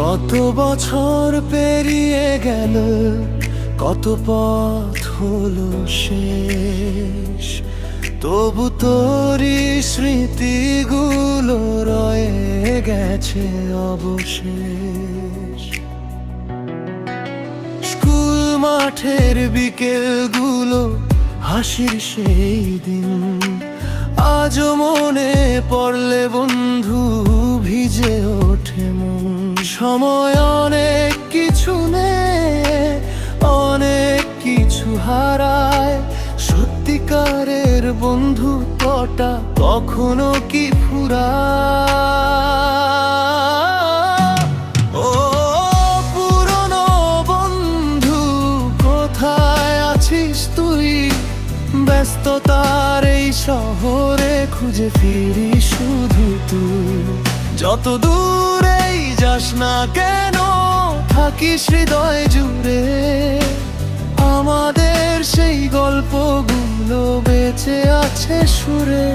কত বছর পেরিয়ে গেল, কত পথ হলো শেষ, তবু তোরই স্মৃতিগুলো রয়ে গেছে অবশেষ। স্কুল মাঠের বিকেলগুলো, হাসির সেই দিন, আজও মনে পড়লে বন্ধু ভিজে ওঠে মন। সময় অনেক কিছু নেয়, অনেক কিছু হারায়, সত্যিকারের বন্ধুত্বটা কখনো কি ফুরায়? ও পুরনো বন্ধু, কোথায় আছিস তুই? ব্যস্ততার এই শহরে খুঁজে ফিরি শুধু তুই। যত দূরেই যাস না কেন, থাকিস হৃদয় জুড়ে। আমাদের সেই গল্পগুলো বেঁচে আছে সুরে।